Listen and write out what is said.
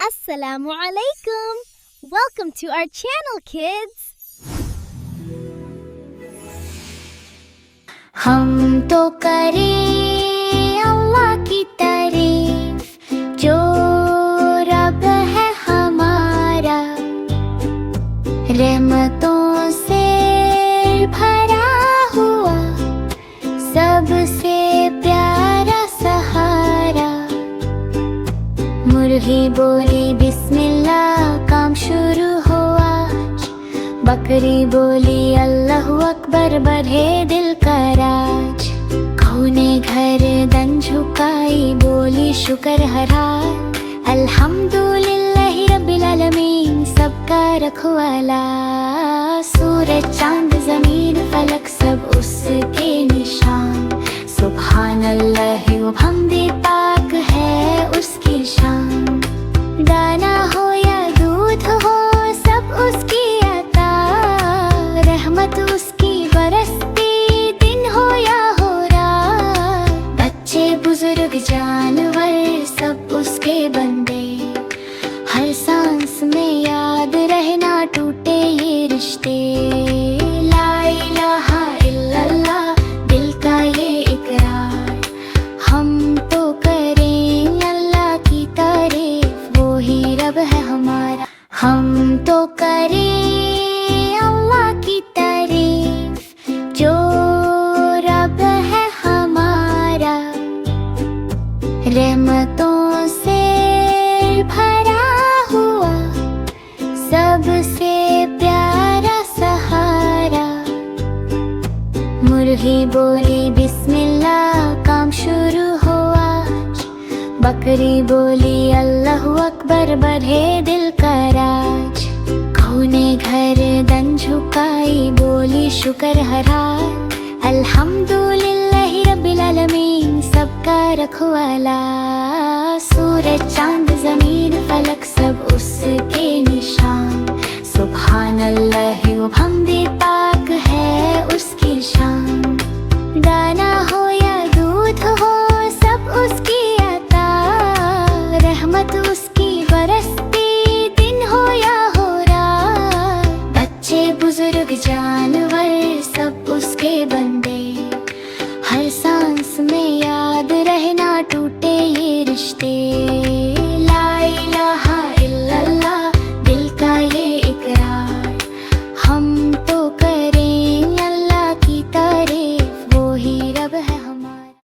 Assalamu alaikum. Welcome to our channel, kids. हम तो करें अल्लाह की तारीफ जो रब है हमारा, रहमतों से भरा हुआ सबसे प्यारा सहारा। मुर्गी बोली बिस्मिल्लाह, काम शुरू हुआ। बकरी बोली अल्लाहु अकबर, बढ़े दिल का राज। गऊ ने गर्दन झुकाई, बोली शुक्र हरा। अल्हम्दुलिल्लाहि रब्बिल आलमीन, सबका रखवाला। सूरज चांद जमीन फलक सब उसके निशान। सुभान अल्लाह व हमदे, पाक है उसकी शान। दाना हो या दूध हो सब उसकी अता, रहमत उसकी बरसती दिन हो या हो रात। बच्चे बुजुर्ग जानवर सब उसके बंदे, हर सांस में याद रहना टूटे ये रिश्ते। ला इलाहा इल्लल्लाह, दिल का ये इकरार। हम तो करें अल्लाह की तारीफ, वो ही रब है हमारा। हम तो करें अल्लाह की तारीफ जो रब है हमारा, रहमतों से भरा हुआ सबसे प्यारा सहारा। मुर्गी बोली बिस्मिल्लाह, काम शुरू हुआ। बकरी बोली अल्लाहु अकबर, बढ़े दिल का राज। गऊ ने गर्दन झुकाई, बोली शुक्र हरा। अल्हम्दुलिल्लाहि रब्बिल आलमीन, सबका रखवाला। सूरज चांद जमीन फलक सब उसके निशान। सुभान अल्लाह व हमदे,